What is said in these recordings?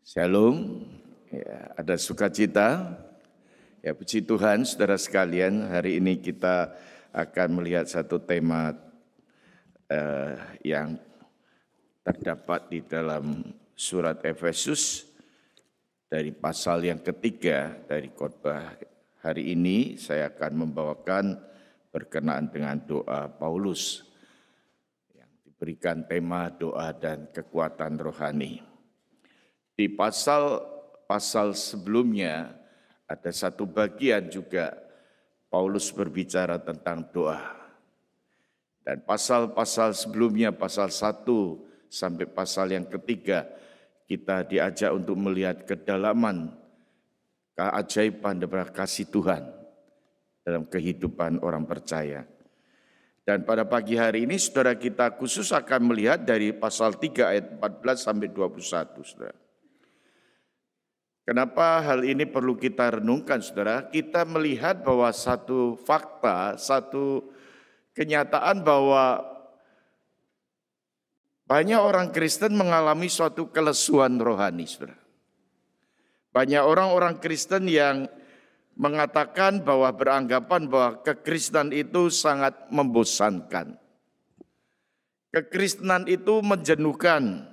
Shalom, ya, ada sukacita. Ya, puji Tuhan, saudara sekalian, hari ini kita akan melihat satu tema yang terdapat di dalam surat Efesus dari pasal yang ketiga dari khotbah hari ini. Saya akan membawakan berkenaan dengan doa Paulus yang diberikan tema doa dan kekuatan rohani. Di pasal sebelumnya ada satu bagian juga Paulus berbicara tentang doa. Dan pasal-pasal sebelumnya, pasal 1 sampai pasal yang ketiga, kita diajak untuk melihat kedalaman, keajaiban dan kasih Tuhan dalam kehidupan orang percaya. Dan pada pagi hari ini saudara kita khusus akan melihat dari pasal 3 ayat 14 sampai 21 saudara. Kenapa hal ini perlu kita renungkan, saudara? Kita melihat bahwa satu fakta, satu kenyataan bahwa banyak orang Kristen mengalami suatu kelesuan rohani, saudara. Banyak orang-orang Kristen yang mengatakan bahwa beranggapan bahwa kekristenan itu sangat membosankan. Kekristenan itu menjenuhkan.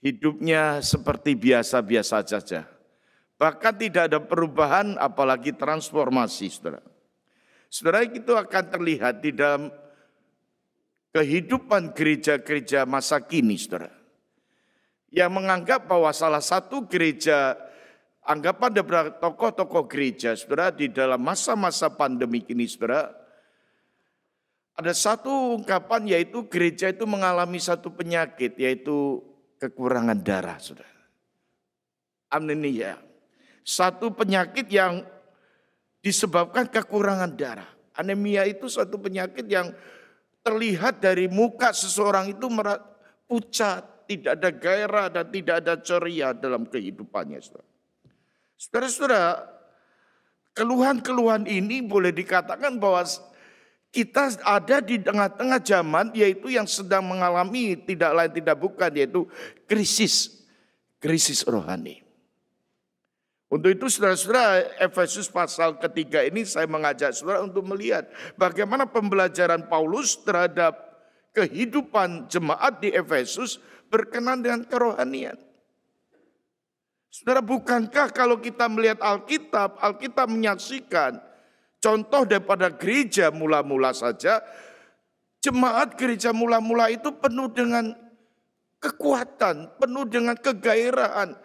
Hidupnya seperti biasa-biasa saja. Bahkan tidak ada perubahan apalagi transformasi, saudara. Saudara, itu akan terlihat di dalam kehidupan gereja-gereja masa kini, saudara. Yang menganggap bahwa salah satu gereja, anggapan dari tokoh-tokoh gereja, saudara, di dalam masa-masa pandemi ini, saudara, ada satu ungkapan yaitu gereja itu mengalami satu penyakit, yaitu kekurangan darah, saudara. Anemia. Satu penyakit yang disebabkan kekurangan darah. Anemia itu suatu penyakit yang terlihat dari muka seseorang itu pucat, tidak ada gairah dan tidak ada ceria dalam kehidupannya, saudara. Saudara-saudara, keluhan-keluhan ini boleh dikatakan bahwa kita ada di tengah-tengah zaman yaitu yang sedang mengalami tidak lain tidak bukan yaitu krisis rohani. Untuk itu saudara-saudara, Efesus pasal ketiga ini saya mengajak saudara untuk melihat bagaimana pembelajaran Paulus terhadap kehidupan jemaat di Efesus berkenan dengan kerohanian. Saudara, bukankah kalau kita melihat Alkitab menyaksikan contoh daripada gereja mula-mula saja, jemaat gereja mula-mula itu penuh dengan kekuatan, penuh dengan kegairahan.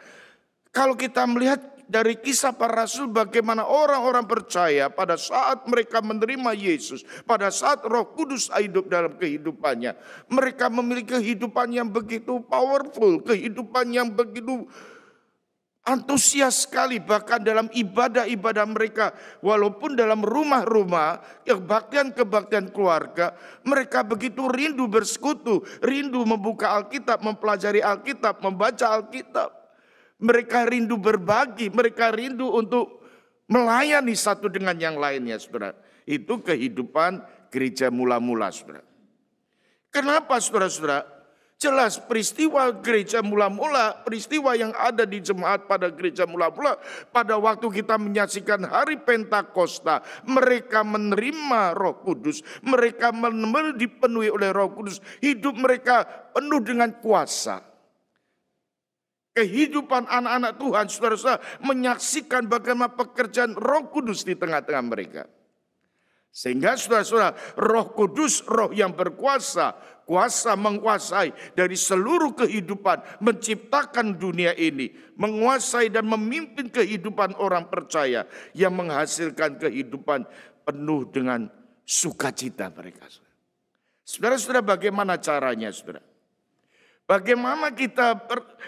Kalau kita melihat dari kisah para rasul bagaimana orang-orang percaya pada saat mereka menerima Yesus, pada saat Roh Kudus hidup dalam kehidupannya, mereka memiliki kehidupan yang begitu powerful, kehidupan yang begitu antusias sekali, bahkan dalam ibadah-ibadah mereka. Walaupun dalam rumah-rumah, kebaktian-kebaktian keluarga, mereka begitu rindu bersekutu, rindu membuka Alkitab, mempelajari Alkitab, membaca Alkitab. Mereka rindu berbagi, mereka rindu untuk melayani satu dengan yang lainnya, saudara. Itu kehidupan gereja mula-mula, saudara. Kenapa, saudara-saudara? Jelas peristiwa gereja mula-mula, peristiwa yang ada di jemaat pada gereja mula-mula, pada waktu kita menyaksikan hari Pentakosta, mereka menerima Roh Kudus, mereka dipenuhi oleh Roh Kudus, hidup mereka penuh dengan kuasa. Kehidupan anak-anak Tuhan, saudara-saudara, menyaksikan bagaimana pekerjaan Roh Kudus di tengah-tengah mereka. Sehingga saudara-saudara, Roh Kudus, roh yang berkuasa, kuasa menguasai dari seluruh kehidupan, menciptakan dunia ini, menguasai dan memimpin kehidupan orang percaya yang menghasilkan kehidupan penuh dengan sukacita mereka. Saudara-saudara, bagaimana caranya, saudara? Bagaimana kita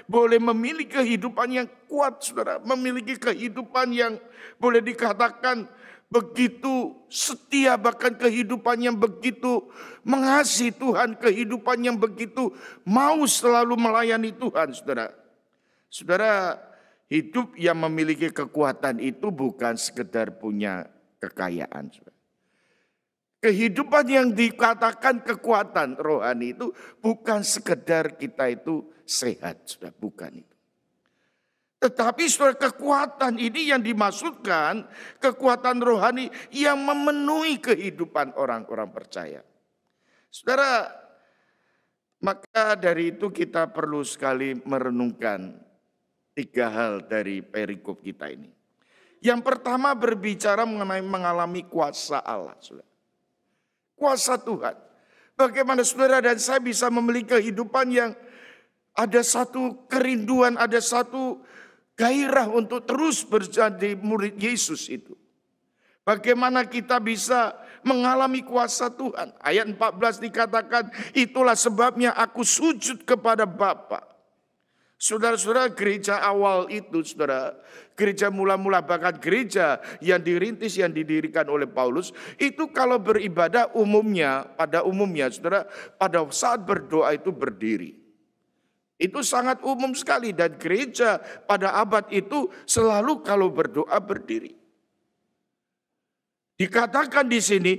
boleh memiliki kehidupan yang kuat, saudara? Memiliki kehidupan yang boleh dikatakan begitu setia, bahkan kehidupan yang begitu mengasihi Tuhan, kehidupan yang begitu mau selalu melayani Tuhan, saudara. Saudara, hidup yang memiliki kekuatan itu bukan sekedar punya kekayaan, saudara. Kehidupan yang dikatakan kekuatan rohani itu bukan sekedar kita itu sehat, saudara, bukan itu. Tetapi saudara, kekuatan ini yang dimaksudkan, kekuatan rohani yang memenuhi kehidupan orang-orang percaya. Saudara, maka dari itu kita perlu sekali merenungkan 3 hal dari perikop kita ini. Yang pertama berbicara mengenai mengalami kuasa Allah. Saudara. Kuasa Tuhan. Bagaimana saudara dan saya bisa memiliki kehidupan yang ada satu kerinduan, ada satu gairah untuk terus menjadi murid Yesus itu. Bagaimana kita bisa mengalami kuasa Tuhan. Ayat 14 dikatakan, itulah sebabnya aku sujud kepada Bapa. Saudara-saudara, gereja awal itu, saudara, gereja mula-mula bahkan gereja yang dirintis, yang didirikan oleh Paulus, itu kalau beribadah pada umumnya, saudara, pada saat berdoa itu berdiri. Itu sangat umum sekali dan gereja pada abad itu selalu kalau berdoa berdiri. Dikatakan di sini,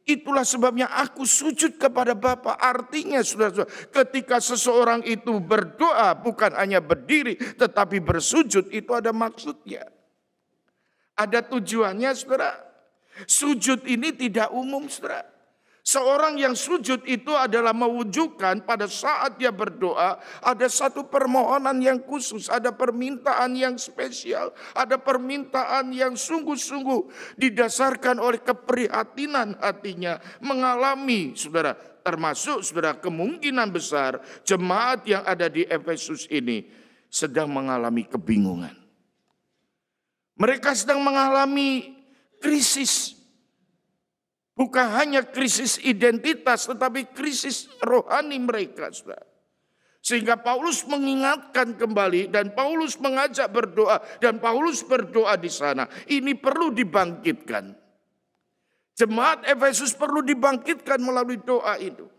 itulah sebabnya aku sujud kepada Bapa. Artinya saudara-saudara, ketika seseorang itu berdoa bukan hanya berdiri tetapi bersujud, itu ada maksudnya. Ada tujuannya saudara. Sujud ini tidak umum saudara. Seorang yang sujud itu adalah mewujudkan pada saat dia berdoa ada satu permohonan yang khusus, ada permintaan yang spesial, ada permintaan yang sungguh-sungguh didasarkan oleh keprihatinan hatinya mengalami saudara, termasuk saudara kemungkinan besar jemaat yang ada di Efesus ini sedang mengalami kebingungan. Mereka sedang mengalami krisis. Bukan hanya krisis identitas, tetapi krisis rohani mereka. Saudara. Sehingga Paulus mengingatkan kembali dan Paulus mengajak berdoa. Dan Paulus berdoa di sana. Ini perlu dibangkitkan. Jemaat Efesus perlu dibangkitkan melalui doa itu.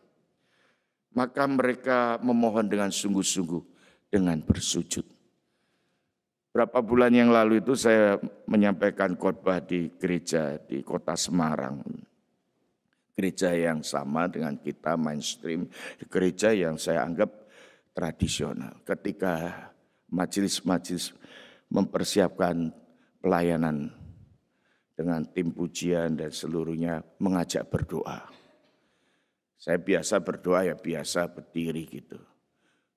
Maka mereka memohon dengan sungguh-sungguh dengan bersujud. Berapa bulan yang lalu itu saya menyampaikan khotbah di gereja di kota Semarang. Gereja yang sama dengan kita mainstream, gereja yang saya anggap tradisional. Ketika majelis-majelis mempersiapkan pelayanan dengan tim pujian dan seluruhnya mengajak berdoa. Saya biasa berdoa ya biasa berdiri gitu.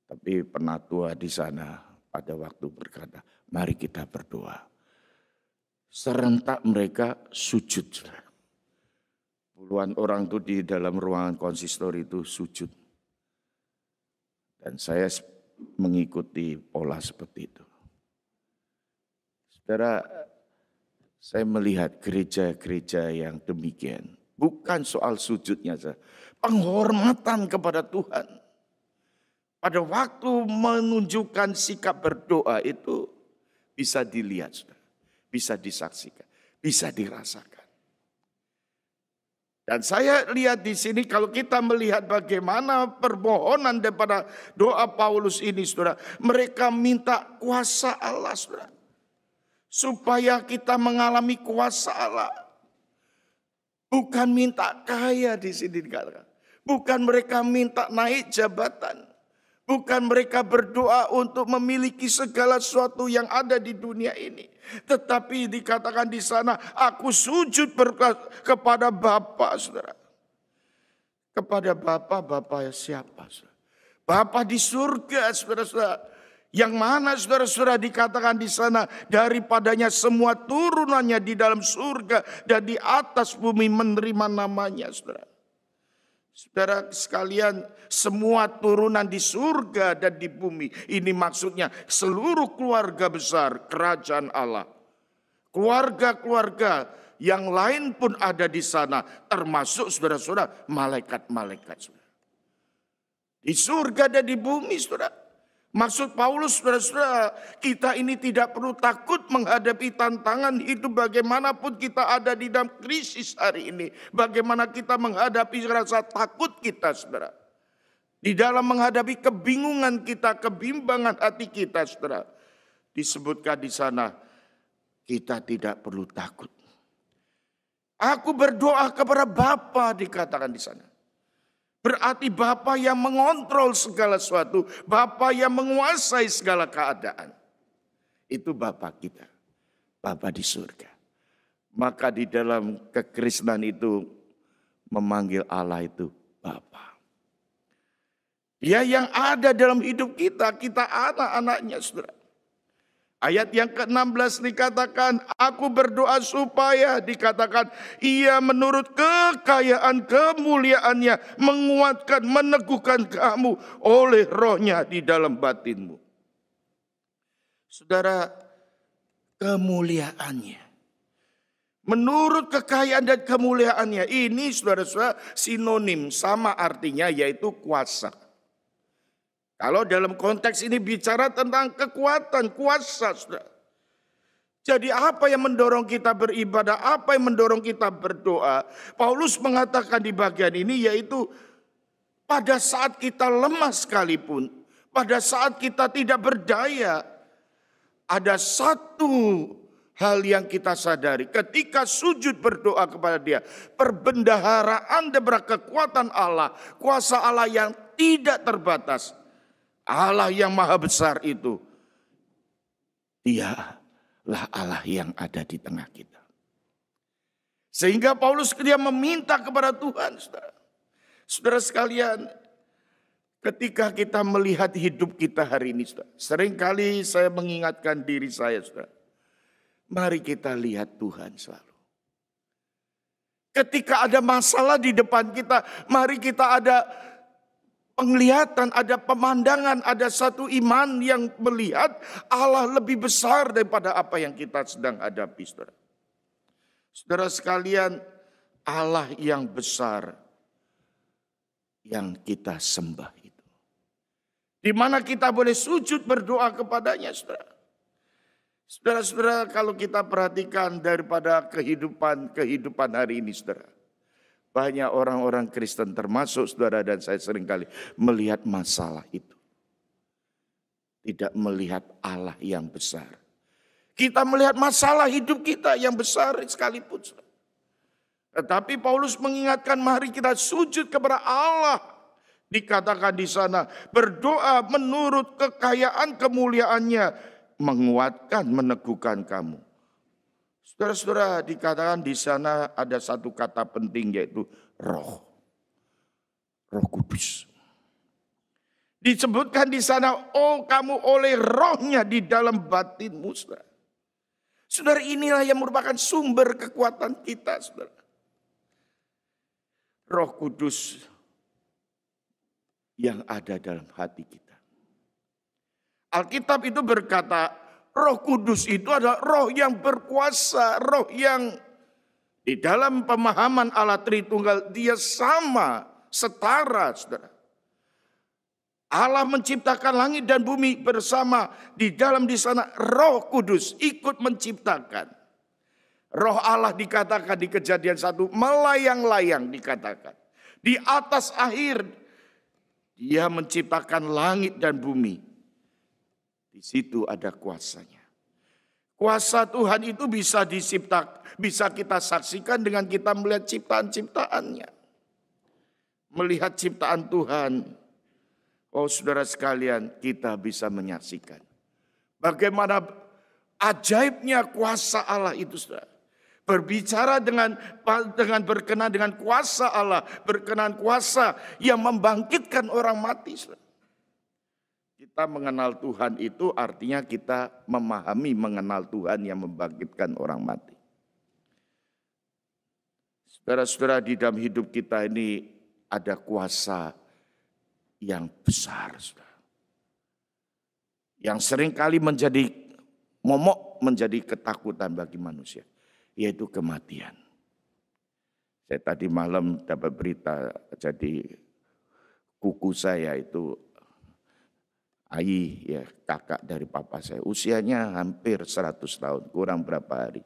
Tapi penatua di sana pada waktu berkata, mari kita berdoa. Serentak mereka sujud. Puluhan orang itu di dalam ruangan konsistori itu sujud. Dan saya mengikuti pola seperti itu. Saudara, saya melihat gereja-gereja yang demikian. Bukan soal sujudnya saja. Penghormatan kepada Tuhan. Pada waktu menunjukkan sikap berdoa itu bisa dilihat, saudara. Bisa disaksikan, bisa dirasakan. Dan saya lihat di sini kalau kita melihat bagaimana permohonan daripada doa Paulus ini saudara. Mereka minta kuasa Allah saudara. Supaya kita mengalami kuasa Allah. Bukan minta kaya di sini dikatakan. Bukan mereka minta naik jabatan. Bukan mereka berdoa untuk memiliki segala sesuatu yang ada di dunia ini. Tetapi dikatakan di sana, aku sujud kepada Bapa, saudara. Kepada Bapa siapa? Saudara? Bapa di surga, saudara-saudara. Yang mana saudara-saudara dikatakan di sana, daripadanya semua turunannya di dalam surga dan di atas bumi menerima namanya, saudara. Saudara sekalian, semua turunan di surga dan di bumi. Ini maksudnya seluruh keluarga besar kerajaan Allah. Keluarga-keluarga yang lain pun ada di sana. Termasuk saudara-saudara malaikat-malaikat. Di surga dan di bumi saudara. Maksud Paulus saudara-saudara, kita ini tidak perlu takut menghadapi tantangan hidup bagaimanapun kita ada di dalam krisis hari ini. Bagaimana kita menghadapi rasa takut kita saudara. Di dalam menghadapi kebingungan kita, kebimbangan hati kita saudara. Disebutkan di sana, kita tidak perlu takut. Aku berdoa kepada Bapa dikatakan di sana. Berarti Bapa yang mengontrol segala sesuatu. Bapa yang menguasai segala keadaan. itu Bapa kita, Bapa di surga. Maka di dalam kekristenan itu memanggil Allah itu Bapa. Dia yang ada dalam hidup kita, kita anak-anaknya, saudara. Ayat yang ke-16 dikatakan, aku berdoa supaya dikatakan, ia menurut kekayaan kemuliaannya menguatkan, meneguhkan kamu oleh rohnya di dalam batinmu. Saudara, kemuliaannya. Menurut kekayaan dan kemuliaannya, ini saudara-saudara sinonim sama artinya yaitu kuasa. Kalau dalam konteks ini bicara tentang kekuatan, kuasa, saudara. Jadi apa yang mendorong kita beribadah, apa yang mendorong kita berdoa? Paulus mengatakan di bagian ini yaitu pada saat kita lemah sekalipun, pada saat kita tidak berdaya, ada satu hal yang kita sadari ketika sujud berdoa kepada Dia, perbendaharaan daripada kekuatan Allah, kuasa Allah yang tidak terbatas. Allah yang maha besar itu, Dialah Allah yang ada di tengah kita. Sehingga Paulus dia meminta kepada Tuhan, saudara. Saudara sekalian, ketika kita melihat hidup kita hari ini, saudara, seringkali saya mengingatkan diri saya, saudara. Mari kita lihat Tuhan selalu. Ketika ada masalah di depan kita, mari kita ada penglihatan, ada pemandangan, ada satu iman yang melihat Allah lebih besar daripada apa yang kita sedang hadapi, saudara. Saudara sekalian, Allah yang besar yang kita sembah itu. Di mana kita boleh sujud berdoa kepadanya, saudara. Saudara-saudara, kalau kita perhatikan daripada kehidupan hari ini, saudara. Banyak orang-orang Kristen termasuk saudara dan saya seringkali melihat masalah itu. Tidak melihat Allah yang besar. Kita melihat masalah hidup kita yang besar sekalipun. Tetapi Paulus mengingatkan mari kita sujud kepada Allah. Dikatakan di sana berdoa menurut kekayaan kemuliaannya menguatkan, meneguhkan kamu. Saudara-saudara, dikatakan di sana ada satu kata penting yaitu roh. Roh Kudus. Disebutkan di sana, oh kamu oleh rohnya di dalam batinmu, saudara. Saudara, inilah yang merupakan sumber kekuatan kita, saudara. Roh Kudus yang ada dalam hati kita. Alkitab itu berkata, Roh Kudus itu adalah roh yang berkuasa, roh yang di dalam pemahaman Allah Tritunggal dia sama, setara, saudara. Allah menciptakan langit dan bumi bersama di sana Roh Kudus ikut menciptakan. Roh Allah dikatakan di Kejadian 1 melayang-layang dikatakan. Di atas air dia menciptakan langit dan bumi. Di situ ada kuasanya. Kuasa Tuhan itu bisa kita saksikan dengan kita melihat ciptaan-ciptaannya. Melihat ciptaan Tuhan. Oh saudara sekalian, kita bisa menyaksikan. Bagaimana ajaibnya kuasa Allah itu, saudara. Berbicara dengan berkenan dengan kuasa Allah. Berkenan kuasa yang membangkitkan orang mati, saudara. Kita mengenal Tuhan itu artinya kita memahami mengenal Tuhan yang membangkitkan orang mati. Saudara-saudara, di dalam hidup kita ini ada kuasa yang besar, saudara. Yang seringkali menjadi momok, menjadi ketakutan bagi manusia, yaitu kematian. Saya tadi malam dapat berita, jadi kuku saya itu Ai, ya kakak dari papa saya, usianya hampir 100 tahun, kurang berapa hari.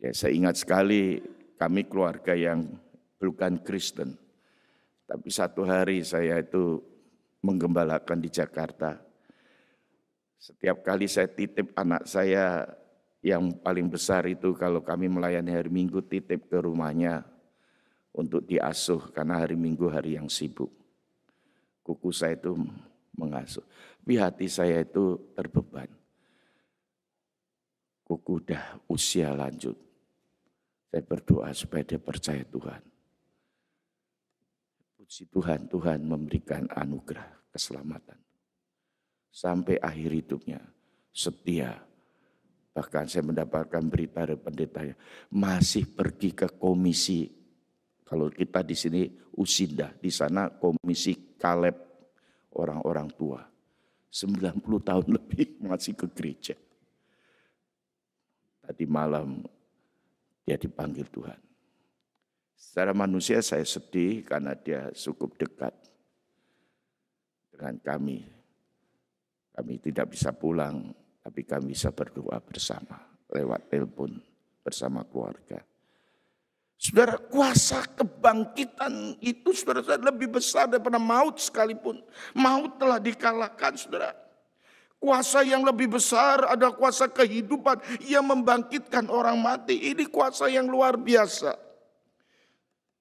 Ya, saya ingat sekali kami keluarga yang bukan Kristen. Tapi satu hari saya itu menggembalakan di Jakarta. Setiap kali saya titip anak saya yang paling besar itu kalau kami melayani hari Minggu titip ke rumahnya untuk diasuh karena hari Minggu hari yang sibuk. Kuku saya itu mengasuh. Tapi hati saya itu terbeban. Kuku udah usia lanjut. Saya berdoa supaya dia percaya Tuhan. Puji Tuhan, Tuhan memberikan anugerah keselamatan. Sampai akhir hidupnya setia. Bahkan saya mendapatkan berita dari pendetanya, masih pergi ke komisi. Kalau kita di sini Usinda, di sana komisi Kaleb orang-orang tua. 90 tahun lebih masih ke gereja. Tadi malam dia dipanggil Tuhan. Secara manusia saya sedih karena dia cukup dekat dengan kami. Kami tidak bisa pulang, tapi kami bisa berdoa bersama lewat telepon bersama keluarga. Saudara, kuasa kebangkitan itu saudara lebih besar daripada maut sekalipun. Maut telah dikalahkan saudara. Kuasa yang lebih besar ada kuasa kehidupan yang membangkitkan orang mati. Ini kuasa yang luar biasa.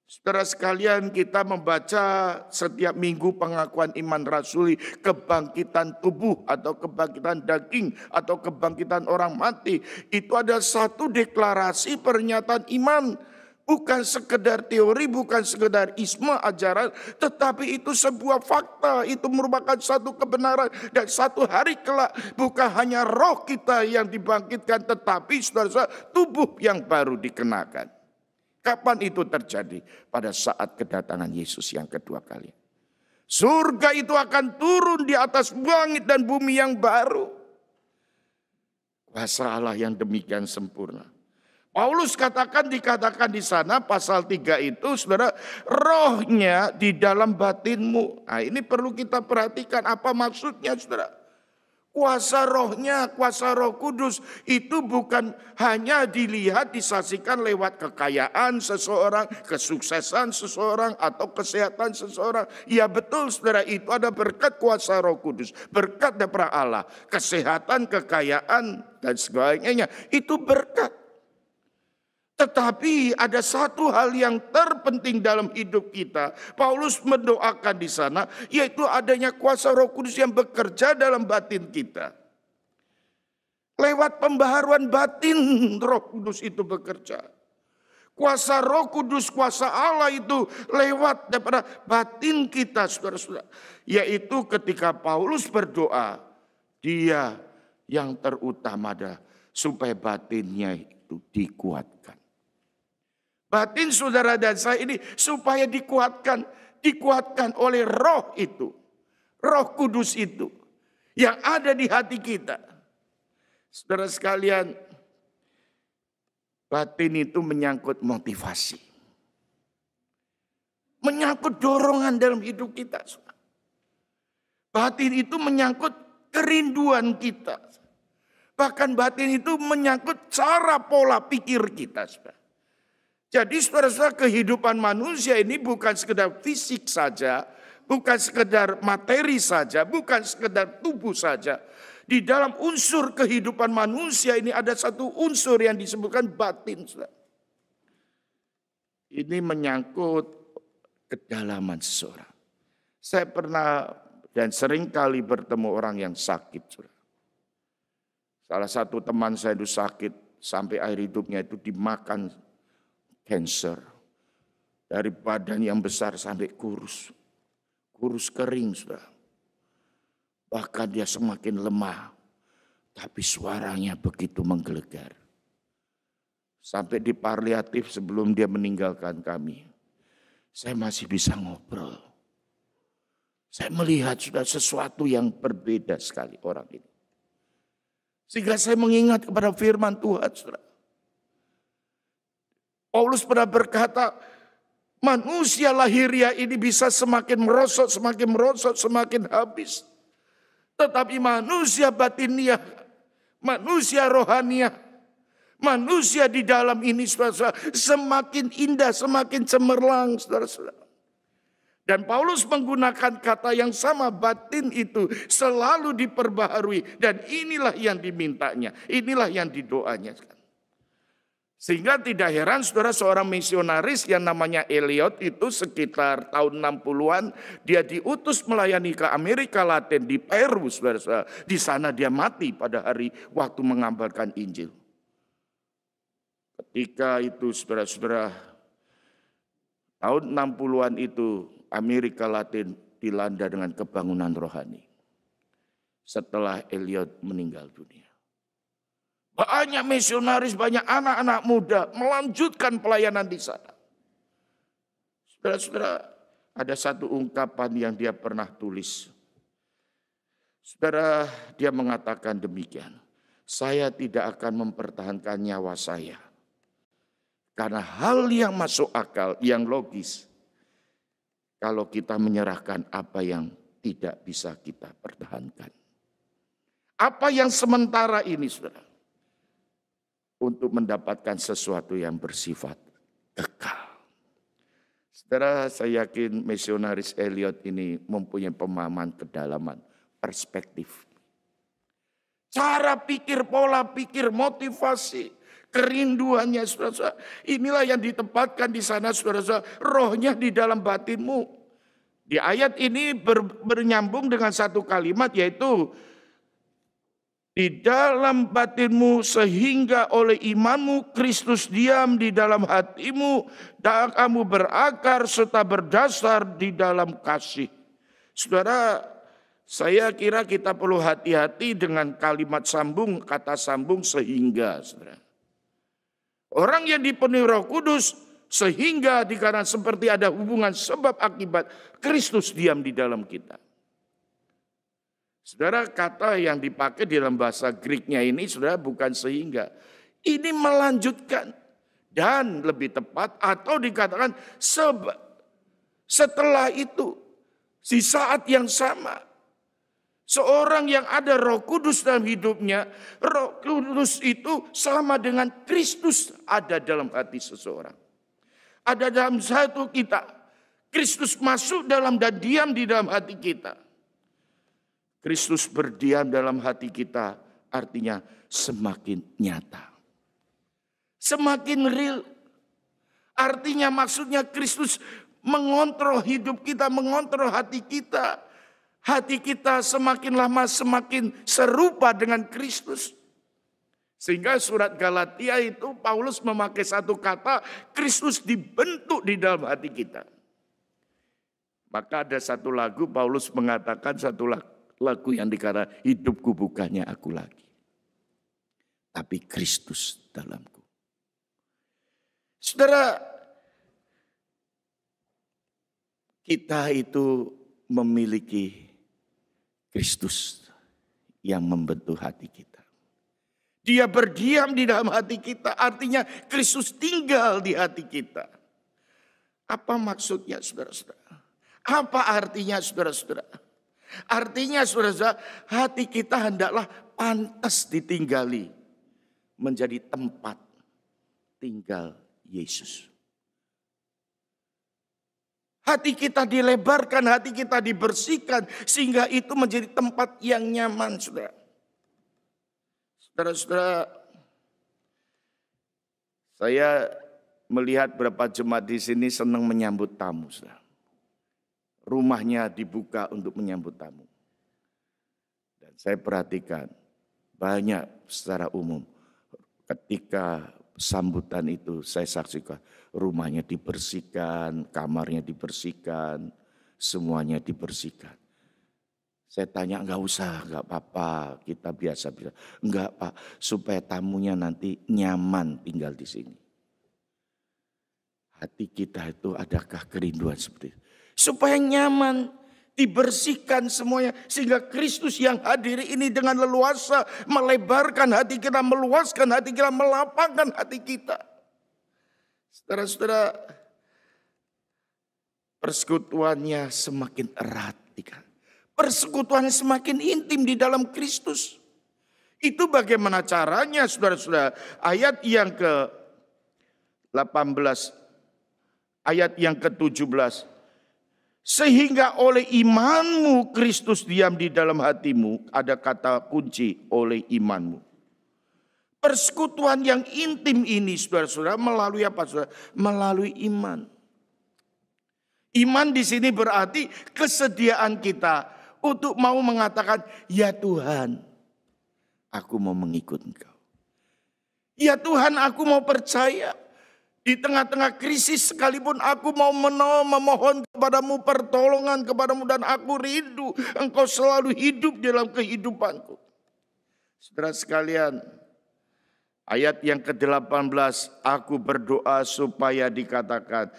Saudara sekalian, kita membaca setiap minggu pengakuan iman rasuli, kebangkitan tubuh atau kebangkitan daging atau kebangkitan orang mati. Itu ada satu deklarasi pernyataan iman. Bukan sekedar teori, bukan sekedar isma ajaran, tetapi itu sebuah fakta, itu merupakan satu kebenaran. Dan satu hari kelak bukan hanya roh kita yang dibangkitkan, tetapi saudara-saudara tubuh yang baru dikenakan. Kapan itu terjadi? Pada saat kedatangan Yesus yang kedua kali. Surga itu akan turun di atas langit dan bumi yang baru. Kuasa Allah yang demikian sempurna. Paulus dikatakan di sana pasal 3 itu saudara, rohnya di dalam batinmu. Nah, ini perlu kita perhatikan apa maksudnya saudara. Kuasa rohnya, kuasa Roh Kudus itu bukan hanya dilihat disaksikan lewat kekayaan seseorang, kesuksesan seseorang atau kesehatan seseorang. Ya betul saudara, itu ada berkat kuasa Roh Kudus, berkat daripada Allah, kesehatan, kekayaan dan sebagainya. Itu berkat. Tetapi ada satu hal yang terpenting dalam hidup kita. Paulus mendoakan di sana, yaitu adanya kuasa Roh Kudus yang bekerja dalam batin kita. Lewat pembaharuan batin Roh Kudus itu bekerja. Kuasa Roh Kudus, kuasa Allah itu lewat daripada batin kita, saudara-saudara. Yaitu ketika Paulus berdoa, dia yang terutama adalah supaya batinnya itu dikuatkan. Batin saudara dan saya ini supaya dikuatkan oleh roh itu. Roh Kudus itu yang ada di hati kita. Saudara sekalian, batin itu menyangkut motivasi. Menyangkut dorongan dalam hidup kita. Batin itu menyangkut kerinduan kita. Bahkan batin itu menyangkut cara pola pikir kita. Jadi saudara-saudara, kehidupan manusia ini bukan sekedar fisik saja, bukan sekedar materi saja, bukan sekedar tubuh saja. Di dalam unsur kehidupan manusia ini ada satu unsur yang disebutkan batin. Saudara. Ini menyangkut kedalaman seseorang. Saya pernah dan sering kali bertemu orang yang sakit. Saudara. Salah satu teman saya itu sakit sampai akhir hidupnya itu dimakan cancer. Dari badan yang besar sampai kurus. Kurus kering sudah. Bahkan dia semakin lemah. Tapi suaranya begitu menggelegar. Sampai di palliatif sebelum dia meninggalkan kami. Saya masih bisa ngobrol. Saya melihat sudah sesuatu yang berbeda sekali orang ini. Sehingga saya mengingat kepada firman Tuhan saudara. Paulus pernah berkata, manusia lahiriah ini bisa semakin merosot, semakin habis. Tetapi manusia batiniah, manusia rohaniah, manusia di dalam ini saudara-saudara, semakin indah, semakin cemerlang saudara-saudara. Dan Paulus menggunakan kata yang sama, batin itu selalu diperbaharui. Dan inilah yang dimintanya, inilah yang didoanya. Sehingga tidak heran saudara, seorang misionaris yang namanya Eliot itu sekitar tahun 60-an. Dia diutus melayani ke Amerika Latin di Peru saudara-saudara. Di sana dia mati pada hari waktu mengabarkan Injil. Ketika itu saudara-saudara, tahun 60-an itu Amerika Latin dilanda dengan kebangunan rohani. Setelah Elliot meninggal dunia. Banyak misionaris, banyak anak-anak muda melanjutkan pelayanan di sana. Saudara-saudara, ada satu ungkapan yang dia pernah tulis. Saudara, dia mengatakan demikian. Saya tidak akan mempertahankan nyawa saya. Karena hal yang masuk akal, yang logis. Kalau kita menyerahkan apa yang tidak bisa kita pertahankan. Apa yang sementara ini, saudara. Untuk mendapatkan sesuatu yang bersifat kekal. Saudara, saya yakin misionaris Elliot ini mempunyai pemahaman kedalaman, perspektif. Cara pikir, pola pikir, motivasi, kerinduannya, saudara-saudara. Inilah yang ditempatkan di sana, saudara-saudara. Rohnya di dalam batinmu. Di ayat ini bernyambung dengan satu kalimat, yaitu di dalam batinmu sehingga oleh imanmu Kristus diam di dalam hatimu dan kamu berakar serta berdasar di dalam kasih. Saudara, saya kira kita perlu hati-hati dengan kalimat sambung, kata sambung sehingga. Saudara. Orang yang dipenuhi Roh Kudus sehingga dikarenakan seperti ada hubungan sebab akibat Kristus diam di dalam kita. Saudara, kata yang dipakai di dalam bahasa Greek-nya ini, saudara, bukan sehingga. Ini melanjutkan. Dan lebih tepat atau dikatakan setelah itu. Di saat yang sama. Seorang yang ada Roh Kudus dalam hidupnya. Roh Kudus itu sama dengan Kristus ada dalam hati seseorang. Ada dalam satu kita. Kristus masuk dalam dan diam di dalam hati kita. Kristus berdiam dalam hati kita artinya semakin nyata. Semakin real. Artinya maksudnya Kristus mengontrol hidup kita, mengontrol hati kita. Hati kita semakin lama semakin serupa dengan Kristus. Sehingga surat Galatia itu Paulus memakai satu kata, Kristus dibentuk di dalam hati kita. Maka ada satu lagu Paulus mengatakan satu lagu yang dikatakan hidupku bukannya aku lagi. Tapi Kristus dalamku. Saudara, kita itu memiliki Kristus yang membentuk hati kita. Dia berdiam di dalam hati kita, artinya Kristus tinggal di hati kita. Apa maksudnya saudara-saudara? Apa artinya saudara-saudara? Artinya saudara, hati kita hendaklah pantas ditinggali menjadi tempat tinggal Yesus. Hati kita dilebarkan, hati kita dibersihkan sehingga itu menjadi tempat yang nyaman, saudara. Saudara-saudara, saya melihat beberapa jemaat di sini senang menyambut tamu, saudara. Rumahnya dibuka untuk menyambut tamu. Dan saya perhatikan banyak secara umum ketika sambutan itu saya saksikan rumahnya dibersihkan, kamarnya dibersihkan, semuanya dibersihkan. Saya tanya enggak usah, enggak apa-apa, kita biasa-biasa. Enggak Pak, supaya tamunya nanti nyaman tinggal di sini. Hati kita itu adakah kerinduan seperti itu? Supaya nyaman, dibersihkan semuanya. Sehingga Kristus yang hadir ini dengan leluasa melebarkan hati kita, meluaskan hati kita, melapangkan hati kita. Saudara-saudara, persekutuannya semakin erat. Persekutuannya semakin intim di dalam Kristus. Itu bagaimana caranya saudara-saudara. Ayat yang ke-18, ayat yang ke-17. Sehingga oleh imanmu Kristus diam di dalam hatimu. Ada kata kunci, oleh imanmu. Persekutuan yang intim ini saudara-saudara melalui apa saudara? Melalui iman. Iman di sini berarti kesediaan kita untuk mau mengatakan, ya Tuhan, aku mau mengikut Engkau. Ya Tuhan, aku mau percaya. Di tengah-tengah krisis sekalipun aku mau memohon kepadamu pertolongan kepadamu, dan aku rindu Engkau selalu hidup dalam kehidupanku. Saudara sekalian, ayat yang ke-18, aku berdoa supaya dikatakan,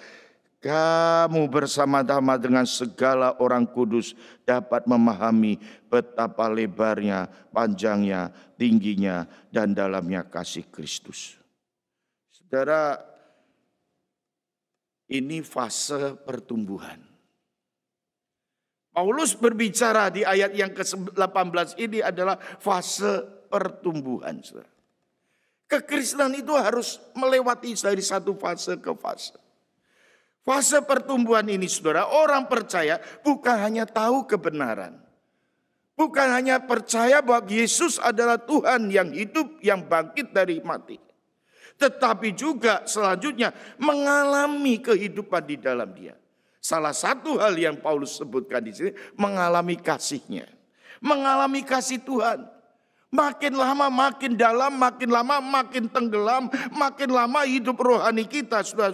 kamu bersama-sama dengan segala orang kudus dapat memahami betapa lebarnya, panjangnya, tingginya, dan dalamnya kasih Kristus. Saudara, ini fase pertumbuhan. Paulus berbicara di ayat yang ke-18 ini adalah fase pertumbuhan. Saudara. Kekristenan itu harus melewati dari satu fase ke fase. Fase pertumbuhan ini, saudara, orang percaya bukan hanya tahu kebenaran. Bukan hanya percaya bahwa Yesus adalah Tuhan yang hidup, yang bangkit dari mati. Tetapi juga selanjutnya mengalami kehidupan di dalam Dia. Salah satu hal yang Paulus sebutkan di sini, mengalami kasih-Nya. Mengalami kasih Tuhan. Makin lama makin dalam, makin lama makin tenggelam, makin lama hidup rohani kita sudah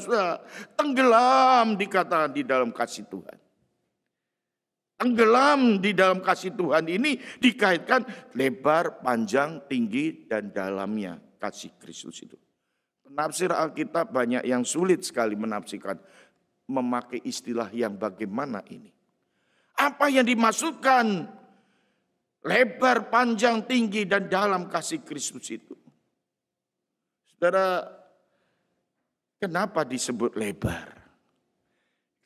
tenggelam dikatakan di dalam kasih Tuhan. Tenggelam di dalam kasih Tuhan ini dikaitkan lebar, panjang, tinggi, dan dalamnya kasih Kristus itu. Penafsir Alkitab banyak yang sulit sekali menafsirkan, memakai istilah yang bagaimana ini. Apa yang dimaksudkan lebar, panjang, tinggi, dan dalam kasih Kristus itu? Saudara, kenapa disebut lebar?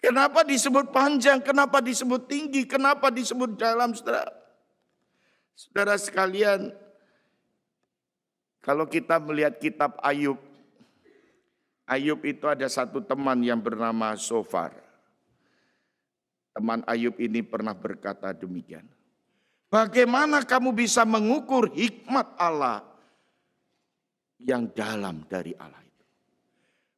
Kenapa disebut panjang? Kenapa disebut tinggi? Kenapa disebut dalam, saudara? Saudara sekalian, kalau kita melihat kitab Ayub, Ayub itu ada satu teman yang bernama Sofar. Teman Ayub ini pernah berkata demikian. Bagaimana kamu bisa mengukur hikmat Allah yang dalam dari Allah itu?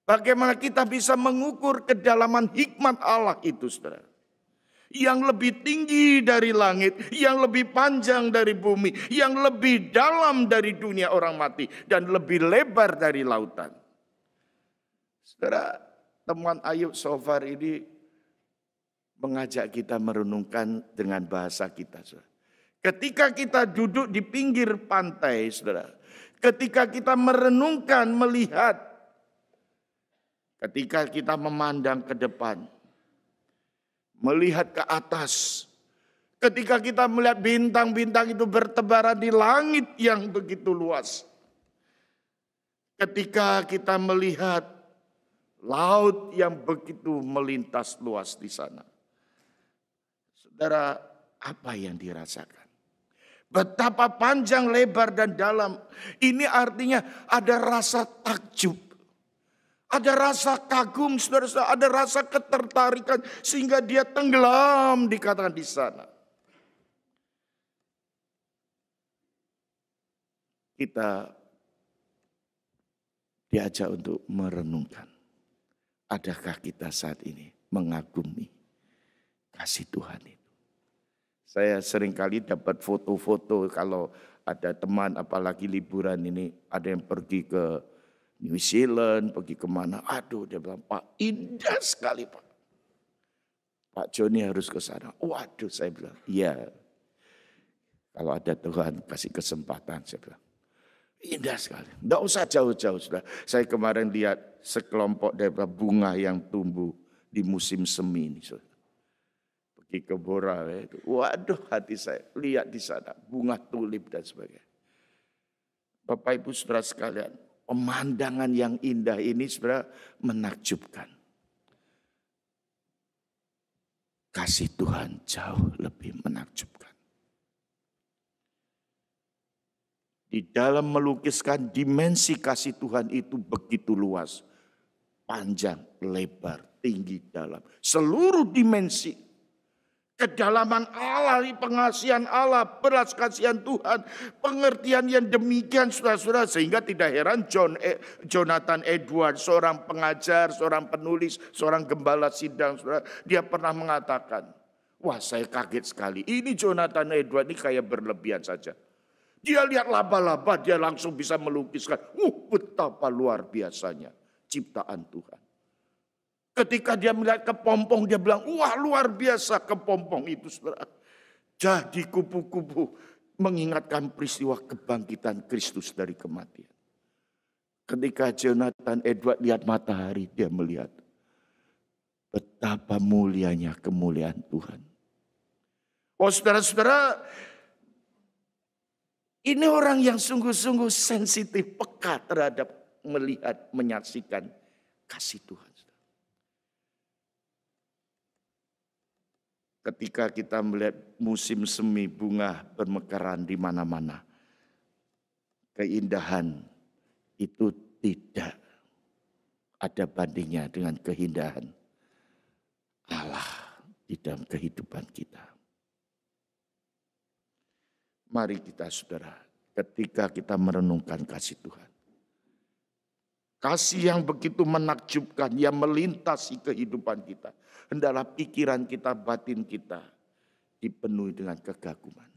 Bagaimana kita bisa mengukur kedalaman hikmat Allah itu, saudara? Yang lebih tinggi dari langit, yang lebih panjang dari bumi, yang lebih dalam dari dunia orang mati, dan lebih lebar dari lautan. Saudara, teman Ayub Sofar ini mengajak kita merenungkan dengan bahasa kita, saudara. Ketika kita duduk di pinggir pantai, saudara, ketika kita merenungkan, melihat, ketika kita memandang ke depan, melihat ke atas, ketika kita melihat bintang-bintang itu bertebaran di langit yang begitu luas, ketika kita melihat laut yang begitu melintas luas di sana, saudara, apa yang dirasakan? Betapa panjang, lebar, dan dalam. Ini artinya ada rasa takjub. Ada rasa kagum, saudara, ada rasa ketertarikan. Sehingga dia tenggelam dikatakan di sana. Kita diajak untuk merenungkan. Adakah kita saat ini mengagumi kasih Tuhan itu? Saya seringkali dapat foto-foto kalau ada teman, apalagi liburan ini, ada yang pergi ke New Zealand, pergi kemana. Aduh, dia bilang, Pak, indah sekali, Pak. Pak Joni harus ke sana. Waduh, saya bilang, iya. Kalau ada Tuhan kasih kesempatan, saya bilang, indah sekali. Tidak usah jauh-jauh, sudah. Saya kemarin lihat sekelompok daerah bunga yang tumbuh di musim semi ini, sudah. Pergi ke Bora, waduh, hati saya lihat di sana bunga tulip dan sebagainya. Bapak Ibu saudara sekalian, pemandangan yang indah ini sebenarnya menakjubkan. Kasih Tuhan jauh lebih menakjubkan. Di dalam melukiskan dimensi kasih Tuhan itu begitu luas. Panjang, lebar, tinggi, dalam. Seluruh dimensi. Kedalaman Allah, pengasihan Allah, belas kasihan Tuhan, pengertian yang demikian saudara-saudara, sehingga tidak heran Jonathan Edwards, seorang pengajar, seorang penulis, seorang gembala sidang, saudara, dia pernah mengatakan, wah saya kaget sekali, ini Jonathan Edwards ini kayak berlebihan saja. Dia lihat laba-laba, dia langsung bisa melukiskan. Betapa luar biasanya ciptaan Tuhan. Ketika dia melihat kepompong, dia bilang, wah luar biasa kepompong itu, saudara. Jadi kupu-kupu mengingatkan peristiwa kebangkitan Kristus dari kematian. Ketika Jonathan Edward lihat matahari, dia melihat betapa mulianya kemuliaan Tuhan. Oh saudara-saudara, ini orang yang sungguh-sungguh sensitif, peka terhadap melihat, menyaksikan kasih Tuhan. Ketika kita melihat musim semi, bunga bermekaran di mana-mana, keindahan itu tidak ada bandingnya dengan keindahan Allah di dalam kehidupan kita. Mari kita saudara, ketika kita merenungkan kasih Tuhan. Kasih yang begitu menakjubkan, yang melintasi kehidupan kita. Hendaklah pikiran kita, batin kita dipenuhi dengan kekaguman.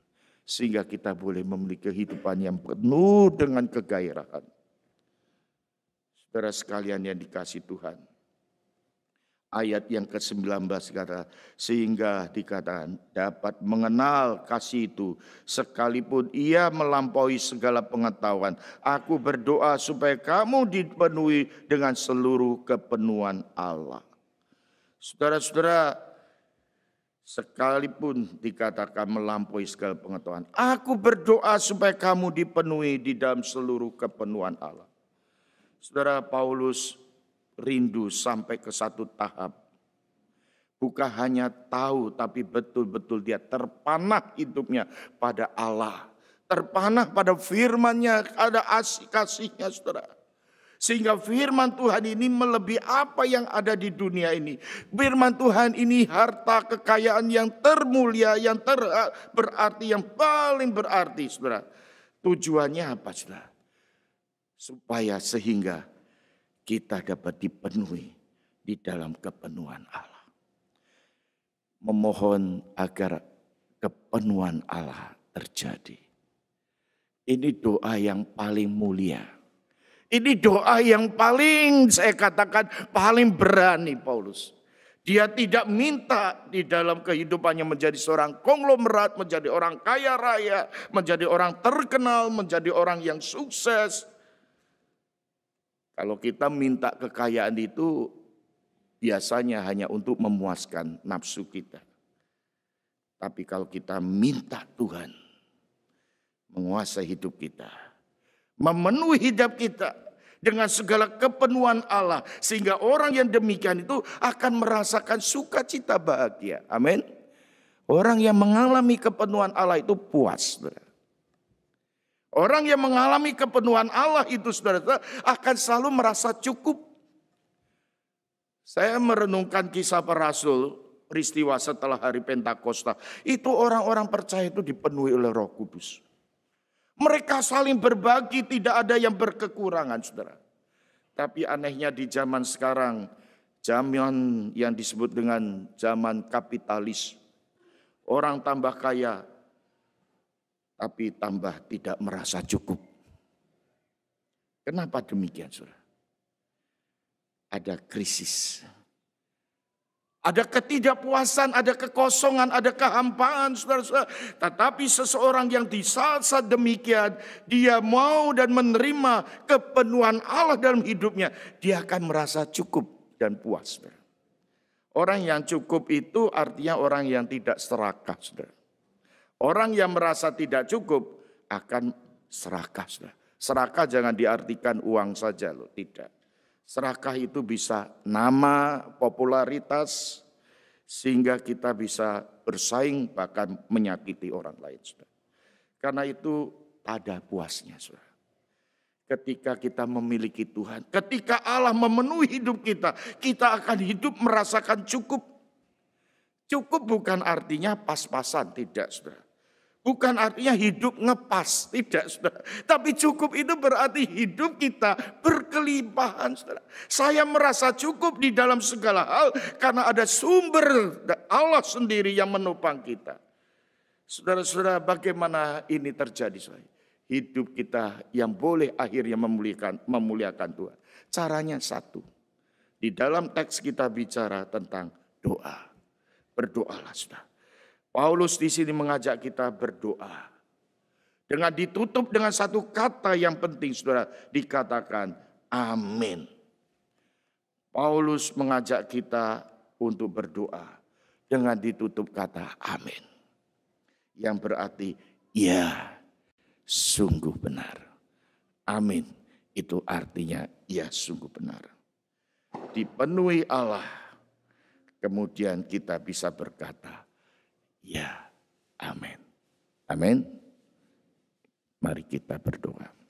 Sehingga kita boleh memiliki kehidupan yang penuh dengan kegairahan. Saudara sekalian yang dikasihi Tuhan. Ayat yang ke-19 kata, sehingga dikatakan dapat mengenal kasih itu sekalipun ia melampaui segala pengetahuan. Aku berdoa supaya kamu dipenuhi dengan seluruh kepenuhan Allah. Saudara-saudara, sekalipun dikatakan melampaui segala pengetahuan, aku berdoa supaya kamu dipenuhi di dalam seluruh kepenuhan Allah. Saudara, Paulus rindu sampai ke satu tahap. Bukan hanya tahu, tapi betul-betul dia terpanah hidupnya pada Allah. Terpanah pada firman-Nya, ada kasih-kasihnya, saudara. Sehingga firman Tuhan ini melebihi apa yang ada di dunia ini. Firman Tuhan ini harta kekayaan yang termulia, yang berarti, yang paling berarti, saudara. Tujuannya apa, saudara? Supaya sehingga kita dapat dipenuhi di dalam kepenuhan Allah. Memohon agar kepenuhan Allah terjadi. Ini doa yang paling mulia. Ini doa yang paling, saya katakan, paling berani Paulus. Dia tidak minta di dalam kehidupannya menjadi seorang konglomerat, menjadi orang kaya raya, menjadi orang terkenal, menjadi orang yang sukses. Kalau kita minta kekayaan itu biasanya hanya untuk memuaskan nafsu kita. Tapi kalau kita minta Tuhan menguasai hidup kita, memenuhi hidup kita dengan segala kepenuhan Allah, sehingga orang yang demikian itu akan merasakan sukacita bahagia. Amin. Orang yang mengalami kepenuhan Allah itu puas, saudara. Orang yang mengalami kepenuhan Allah itu, saudara, akan selalu merasa cukup. Saya merenungkan kisah para rasul, peristiwa setelah hari Pentakosta. Itu orang-orang percaya itu dipenuhi oleh Roh Kudus. Mereka saling berbagi, tidak ada yang berkekurangan, saudara. Tapi anehnya di zaman sekarang, zaman yang disebut dengan zaman kapitalis. Orang tambah kaya, tapi tambah tidak merasa cukup. Kenapa demikian, saudara? Ada krisis. Ada ketidakpuasan, ada kekosongan, ada kehampaan, saudara-saudara. Tetapi seseorang yang di saat-saat demikian, dia mau dan menerima kepenuhan Allah dalam hidupnya, dia akan merasa cukup dan puas, saudara. Orang yang cukup itu artinya orang yang tidak serakah, saudara. Orang yang merasa tidak cukup akan serakah. Serakah jangan diartikan uang saja loh, tidak. Serakah itu bisa nama, popularitas, sehingga kita bisa bersaing bahkan menyakiti orang lain. Karena itu ada puasnya. Ketika kita memiliki Tuhan, ketika Allah memenuhi hidup kita, kita akan hidup merasakan cukup. Cukup bukan artinya pas-pasan, tidak, saudara. Bukan artinya hidup ngepas, tidak, saudara. Tapi cukup itu berarti hidup kita berkelimpahan, saudara. Saya merasa cukup di dalam segala hal karena ada sumber Allah sendiri yang menopang kita. Saudara-saudara, bagaimana ini terjadi, saudara? hidup kita yang boleh akhirnya memuliakan Tuhan. Caranya satu. Di dalam teks kita bicara tentang doa. Berdoalah, saudara. Paulus di sini mengajak kita berdoa. Dengan ditutup dengan satu kata yang penting, saudara, dikatakan amin. Paulus mengajak kita untuk berdoa dengan ditutup kata amin. Yang berarti ya, sungguh benar. Amin itu artinya ya, sungguh benar. Dipenuhi Allah, kemudian kita bisa berkata ya, amin. Amin. Mari kita berdoa.